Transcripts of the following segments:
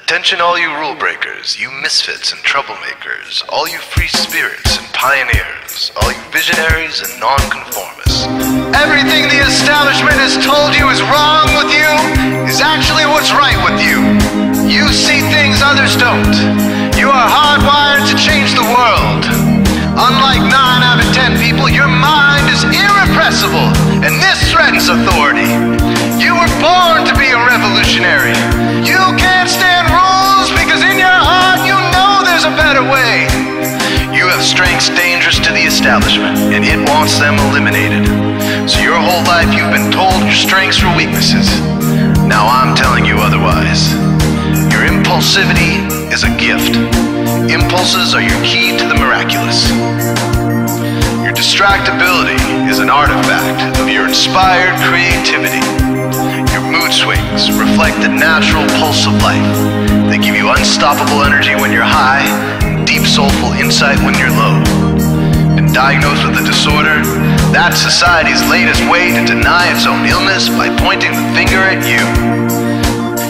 Attention all you rule breakers, you misfits and troublemakers, all you free spirits and pioneers, all you visionaries and nonconformists. Everything the establishment has told you is wrong with you is actually what's right with you. You see things others don't. You are hardwired to change the world. Unlike 9 out of 10 people, your mind is irrepressible, and this threatens authority. You were born to be a revolutionary. You can't stand rules because in your heart you know there's a better way. You have strengths dangerous to the establishment, and it wants them eliminated. So your whole life you've been told your strengths were weaknesses. Now I'm telling you otherwise. Your impulsivity is a gift. Impulses are your key to the miraculous. Your distractibility is an artifact of your inspired creativity. Your mood swings reflect the natural pulse of life. They give you unstoppable energy when you're high, and deep soulful insight when you're low. Been diagnosed with a disorder? That's society's latest way to deny its own illness by pointing the finger at you.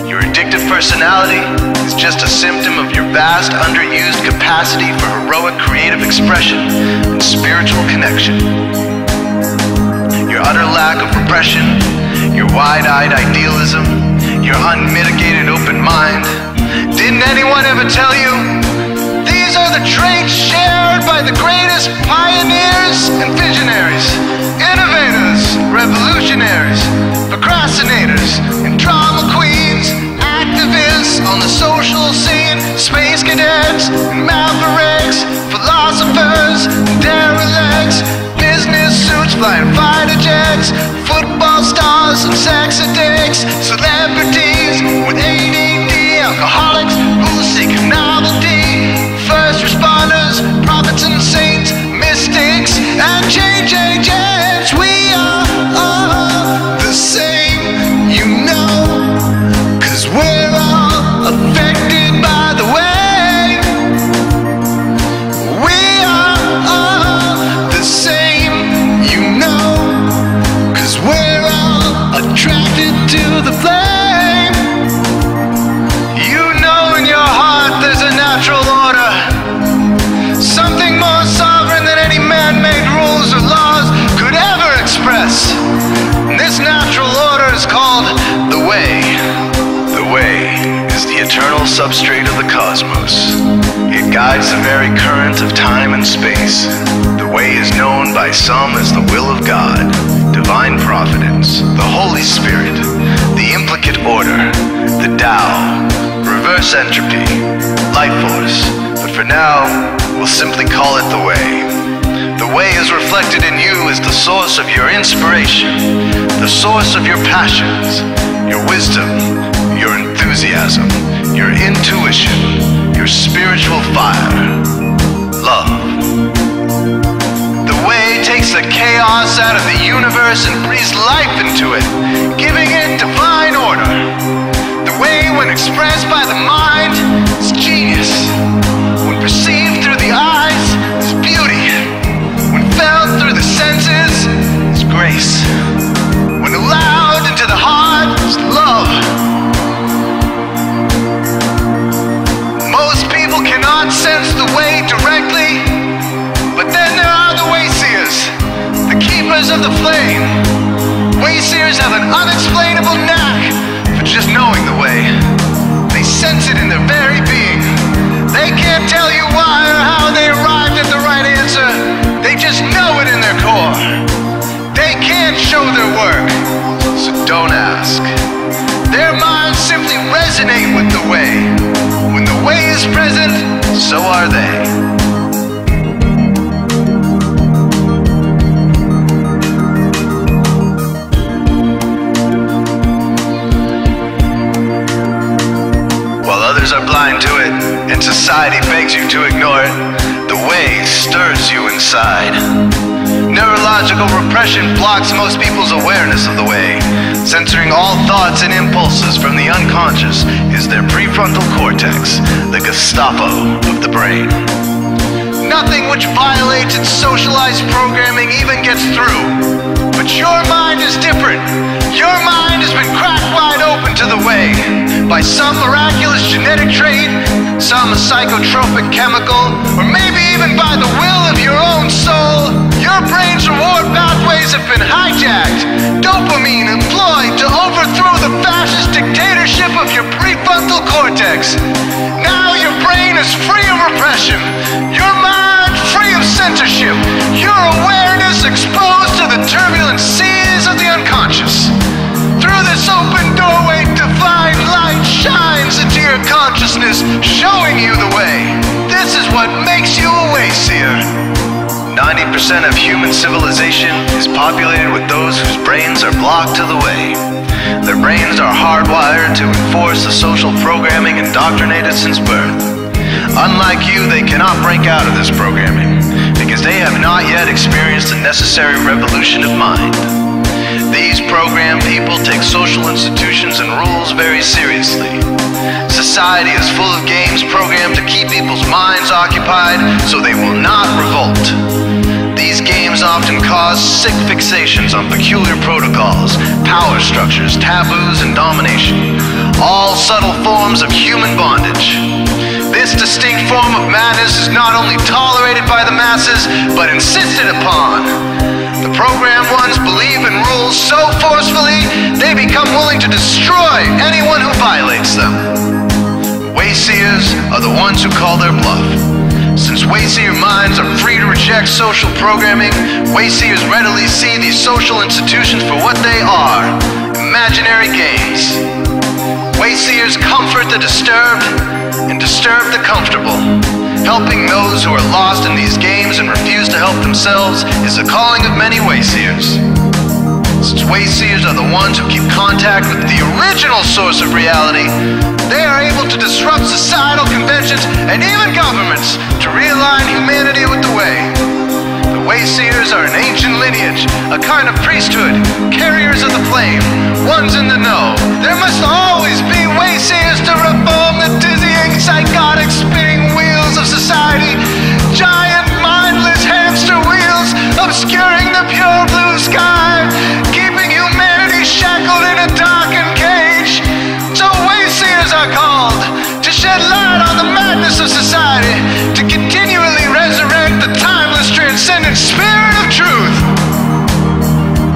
Your addictive personality is just a symptom of your vast, underused capacity for heroic creative expression and spiritual connection. Your utter lack of repression, your wide-eyed idealism, your unmitigated open mind. Didn't anyone ever tell you? These are the traits shared by the greatest pioneers and visionaries, innovators, revolutionaries, procrastinators, and drama queens, activists on the social scene, space cadets, and mavericks, philosophers, and derelicts, business suits, flying fighter jets, football stars and sex addicts, celebrities with ADD, alcoholics who seek novelty, first responders, prophets and saints, mystics, and change agents. We are all the same, you know, 'cause we're all affected by the way. We are all the same, you know, 'cause we're all attracted to the flame. You know in your heart there's a natural order, something more sovereign than any man-made rules or laws could ever express. And this natural order is called the way. The way is the eternal substrate of the cosmos. It guides the very current of time and space. The way is known by some as the will of God, divine providence, the Holy Spirit, the implicate order, the Tao, reverse entropy, life force. But for now, we'll simply call it the way. The way is reflected in you as the source of your inspiration, the source of your passions, your wisdom, your enthusiasm, your intuition, your spiritual fire, love. The way takes the chaos out of the universe and breathes life into it, giving it divine order. The way, when expressed by the mind, is genius. When perceived through the eyes, is beauty. When felt through the senses, is grace. When allowed into the heart, is love. Most people cannot sense the way directly, but then there are the wayseers, the keepers of the flame. Wayseers have an unexplainable knack for just knowing the way. They sense it in their very being. They can't tell you why or how they arrived at the right answer. They just know it in their core. They can't show their work, so don't ask. Their minds simply resonate with the way. When the way is present, so are they. While others are blind to it, and society begs you to ignore it, the way stirs you inside. Neurological repression blocks most people's awareness of the way. Censoring all thoughts and impulses from the unconscious is their prefrontal cortex, the Gestapo of the brain. Nothing which violates its socialized programming even gets through. But your mind is different. Your mind has been cracked wide open to the way. by some miraculous genetic trait, some psychotropic chemical, or maybe even by the will of your own soul, your brain's reward pathways have been hijacked, dopamine employed to overthrow the fascist dictatorship of your prefrontal cortex. Now your brain is free of repression, your mind free of censorship, your awareness exposed to the turbulent seas of the unconscious. Through this open doorway, divine light shines into your consciousness, showing you the way. This is what makes you a Wayseer. 90% of human civilization is populated with those whose brains are blocked to the way. Their brains are hardwired to enforce the social programming indoctrinated since birth. Unlike you, they cannot break out of this programming, because they have not yet experienced the necessary revolution of mind. These programmed people take social institutions and rules very seriously. Society is full of games programmed to keep people's minds occupied so they will not revolt. These games often cause sick fixations on peculiar protocols, power structures, taboos, and domination, all subtle forms of human bondage. This distinct form of madness is not only tolerated by the masses, but insisted upon. The programmed ones believe in rules so forcefully, they become willing to destroy anyone who violates them. Wayseers are the ones who call their bluff. Since Wayseer minds are free to reject social programming, Wayseers readily see these social institutions for what they are: imaginary games. Wayseers comfort the disturbed and disturb the comfortable. Helping those who are lost in these games and refuse to help themselves is the calling of many Wayseers. Since Wayseers are the ones who keep contact with the original source of reality, they are able to disrupt societal conventions and even governments to realign humanity with the way. The Wayseers are an ancient lineage, a kind of priesthood, carriers of the flame, ones in the know. There must always be Wayseers to reform the dizzying, psychotic, spinning wheels of society, giant, mindless hamster wheels obscuring the pure blue sky, keeping humanity shackled in a darkened cage. So Wayseers are called to shed light on the madness of society, to continually resurrect the timeless, transcendent spirit of truth.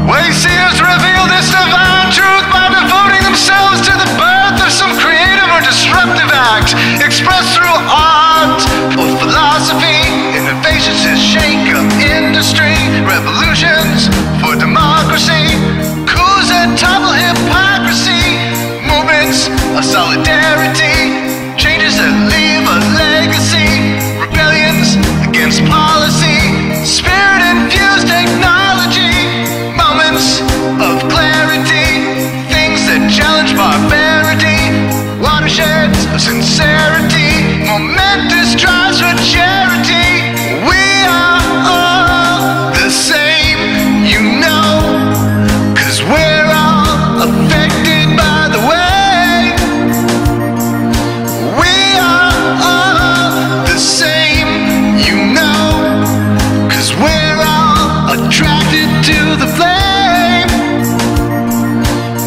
Wayseers reveal this divine truth by devoting themselves to the birth of some creative or disruptive act, expressed through art or philosophy. Innovations to shake up industry, revolutions for democracy, coups that topple hypocrisy, movements of solidarity, changes that leave a legacy, rebellions against policy, spirit-infused technology, moments of clarity, things that challenge barbarity, watersheds of sincerity, momentous drives for charity. We are all the same, you know, 'cause we're all affected by the way. We are all the same, you know, 'cause we're all attracted to the flame.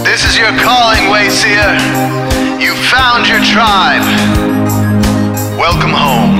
This is your calling, Wayseer. You found your tribe. Welcome home.